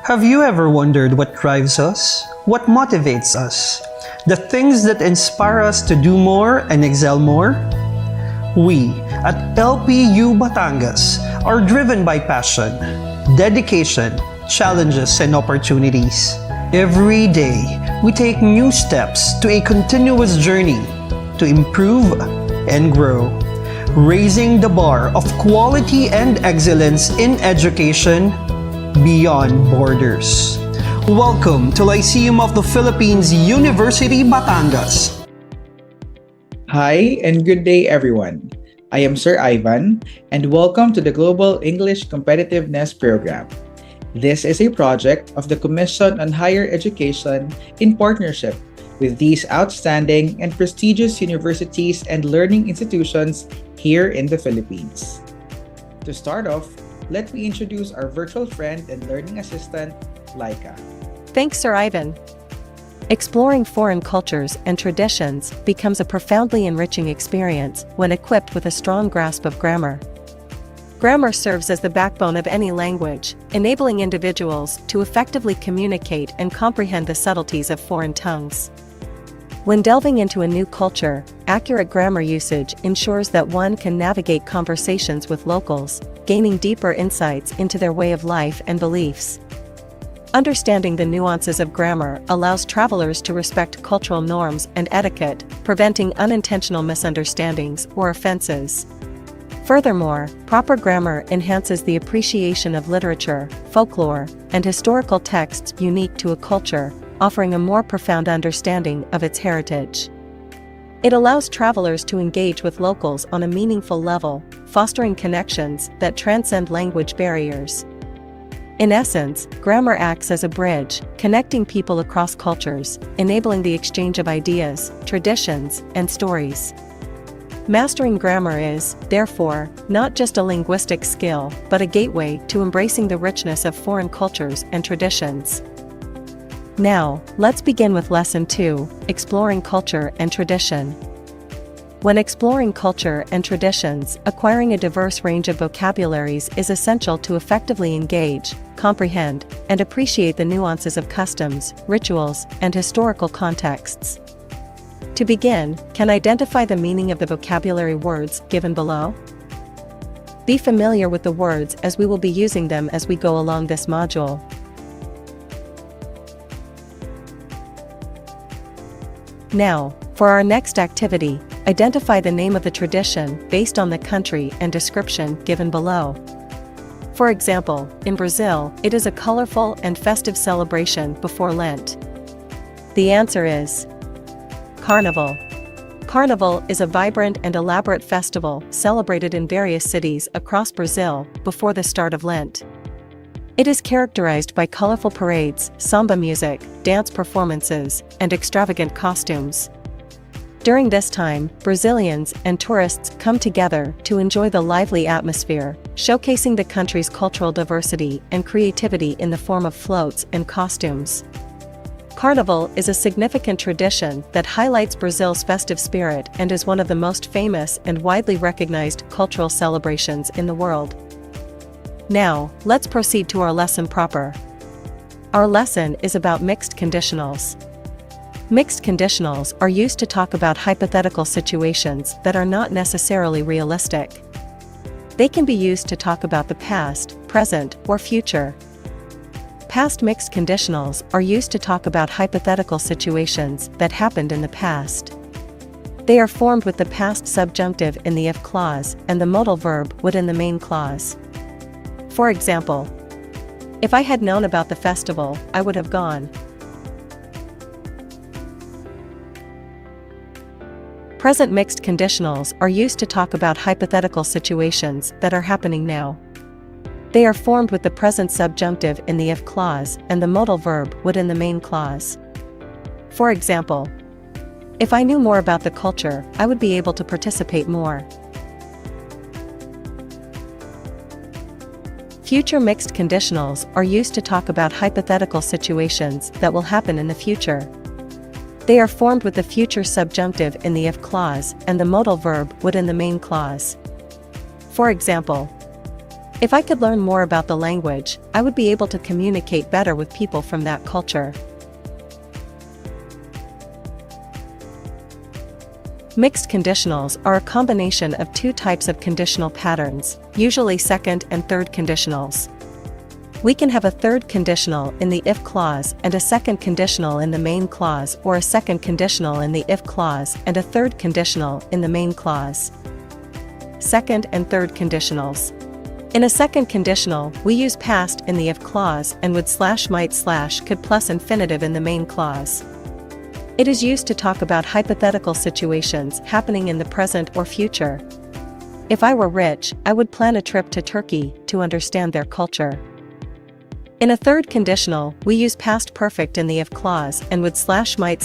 Have you ever wondered what drives us? What motivates us? The things that inspire us to do more and excel more? We at LPU Batangas are driven by passion, dedication, challenges, and opportunities. Every day, we take new steps to a continuous journey to improve and grow, raising the bar of quality and excellence in education beyond borders. Welcome to Lyceum of the Philippines, University Batangas. Hi and good day everyone. I am Sir Ivan and welcome to the Global English Competitiveness Program. This is a project of the Commission on Higher Education in partnership with these outstanding and prestigious universities and learning institutions here in the Philippines. To start off, let me introduce our virtual friend and learning assistant, Laika. Thanks, Sir Ivan. Exploring foreign cultures and traditions becomes a profoundly enriching experience when equipped with a strong grasp of grammar. Grammar serves as the backbone of any language, enabling individuals to effectively communicate and comprehend the subtleties of foreign tongues. When delving into a new culture, accurate grammar usage ensures that one can navigate conversations with locals, gaining deeper insights into their way of life and beliefs. Understanding the nuances of grammar allows travelers to respect cultural norms and etiquette, preventing unintentional misunderstandings or offenses. Furthermore, proper grammar enhances the appreciation of literature, folklore, and historical texts unique to a culture, offering a more profound understanding of its heritage. It allows travelers to engage with locals on a meaningful level, fostering connections that transcend language barriers. In essence, grammar acts as a bridge, connecting people across cultures, enabling the exchange of ideas, traditions, and stories. Mastering grammar is, therefore, not just a linguistic skill, but a gateway to embracing the richness of foreign cultures and traditions. Now, let's begin with Lesson 2, Exploring Culture and Tradition. When exploring culture and traditions, acquiring a diverse range of vocabularies is essential to effectively engage, comprehend, and appreciate the nuances of customs, rituals, and historical contexts. To begin, can identify the meaning of the vocabulary words given below? Be familiar with the words as we will be using them as we go along this module. Now, for our next activity, identify the name of the tradition based on the country and description given below. For example, in Brazil, it is a colorful and festive celebration before Lent. The answer is Carnival. Carnival is a vibrant and elaborate festival celebrated in various cities across Brazil before the start of Lent. It is characterized by colorful parades, samba music, dance performances, and extravagant costumes. During this time, Brazilians and tourists come together to enjoy the lively atmosphere, showcasing the country's cultural diversity and creativity in the form of floats and costumes. Carnival is a significant tradition that highlights Brazil's festive spirit and is one of the most famous and widely recognized cultural celebrations in the world. Now, let's proceed to our lesson proper. Our lesson is about mixed conditionals. Mixed conditionals are used to talk about hypothetical situations that are not necessarily realistic. They can be used to talk about the past, present, or future. Past mixed conditionals are used to talk about hypothetical situations that happened in the past. They are formed with the past subjunctive in the if clause and the modal verb would in the main clause. For example, if I had known about the festival, I would have gone. Present mixed conditionals are used to talk about hypothetical situations that are happening now. They are formed with the present subjunctive in the if clause and the modal verb would in the main clause. For example, if I knew more about the culture, I would be able to participate more. Future mixed conditionals are used to talk about hypothetical situations that will happen in the future. They are formed with the future subjunctive in the if clause and the modal verb would in the main clause. For example, If I could learn more about the language, I would be able to communicate better with people from that culture. Mixed conditionals are a combination of two types of conditional patterns, usually second and third conditionals. We can have a third conditional in the if clause and a second conditional in the main clause, or a second conditional in the if clause and a third conditional in the main clause. Second and third conditionals. In a second conditional, we use past in the if clause and would / might / could plus infinitive in the main clause. It is used to talk about hypothetical situations happening in the present or future. If I were rich, I would plan a trip to Turkey to understand their culture. In a third conditional, we use past perfect in the if clause and would / might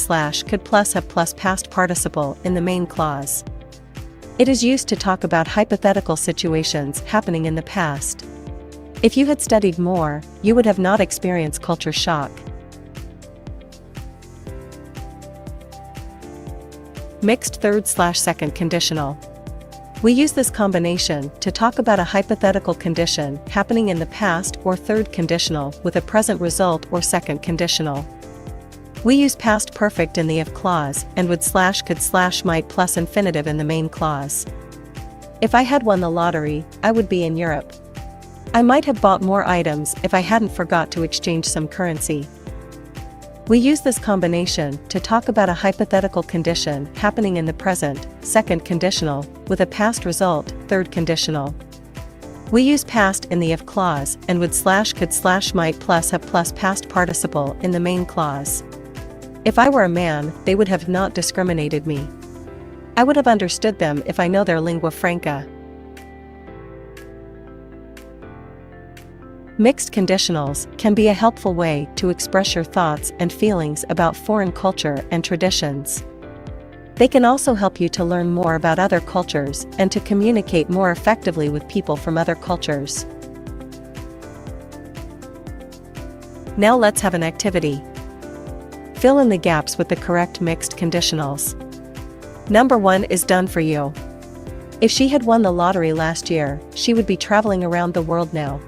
/ could plus have plus past participle in the main clause. It is used to talk about hypothetical situations happening in the past. If you had studied more, you would have not experienced culture shock. Mixed third/second conditional. We use this combination to talk about a hypothetical condition happening in the past or third conditional with a present result or second conditional. We use past perfect in the if clause and would / could / might plus infinitive in the main clause. If I had won the lottery, I would be in Europe. I might have bought more items if I hadn't forgot to exchange some currency. We use this combination to talk about a hypothetical condition happening in the present, second conditional, with a past result, third conditional. We use past in the if clause and would / could / might plus have plus past participle in the main clause. If I were a man, they would have not discriminated me. I would have understood them if I know their lingua franca. Mixed conditionals can be a helpful way to express your thoughts and feelings about foreign culture and traditions. They can also help you to learn more about other cultures and to communicate more effectively with people from other cultures. Now let's have an activity. Fill in the gaps with the correct mixed conditionals. Number 1 is done for you. If she had won the lottery last year, she would be traveling around the world now.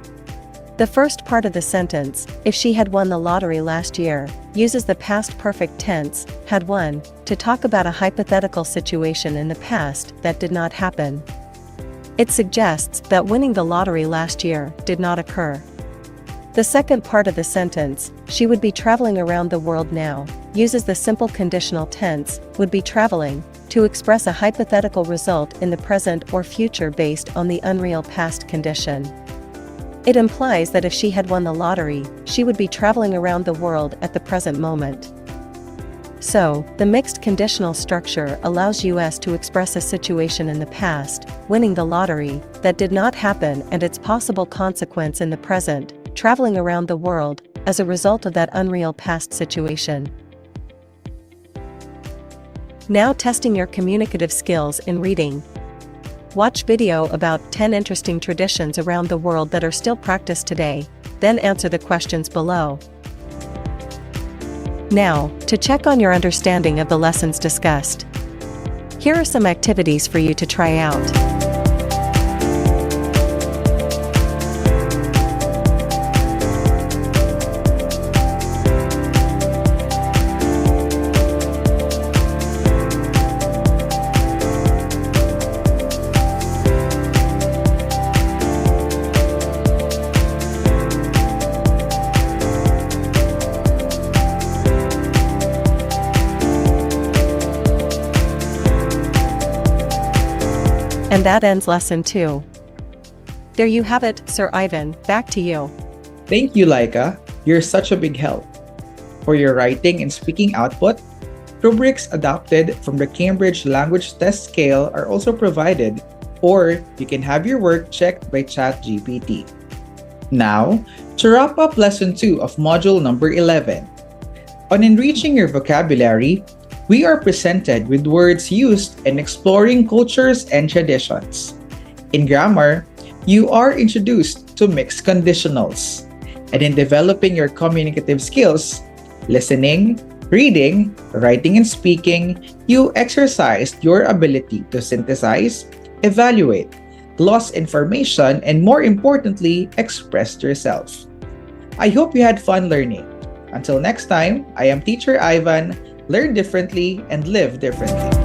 The first part of the sentence, if she had won the lottery last year, uses the past perfect tense, had won, to talk about a hypothetical situation in the past that did not happen. It suggests that winning the lottery last year did not occur. The second part of the sentence, she would be traveling around the world now, uses the simple conditional tense, would be traveling, to express a hypothetical result in the present or future based on the unreal past condition. It implies that if she had won the lottery, she would be traveling around the world at the present moment. So, the mixed conditional structure allows us to express a situation in the past, winning the lottery, that did not happen and its possible consequence in the present, traveling around the world, as a result of that unreal past situation. Now testing your communicative skills in reading. Watch video about 10 interesting traditions around the world that are still practiced today, then answer the questions below. Now, to check on your understanding of the lessons discussed. Here are some activities for you to try out. And that ends lesson 2. There you have it, Sir Ivan, back to you. Thank you, Laika. You're such a big help. For your writing and speaking output, rubrics adopted from the Cambridge Language Test Scale are also provided, or you can have your work checked by ChatGPT. Now, to wrap up lesson 2 of module number 11. On enriching your vocabulary, we are presented with words used in exploring cultures and traditions. In grammar, you are introduced to mixed conditionals. And in developing your communicative skills, listening, reading, writing, and speaking, you exercised your ability to synthesize, evaluate, lost information, and more importantly, expressed yourself. I hope you had fun learning. Until next time, I am Teacher Ivan. Learn differently and live differently.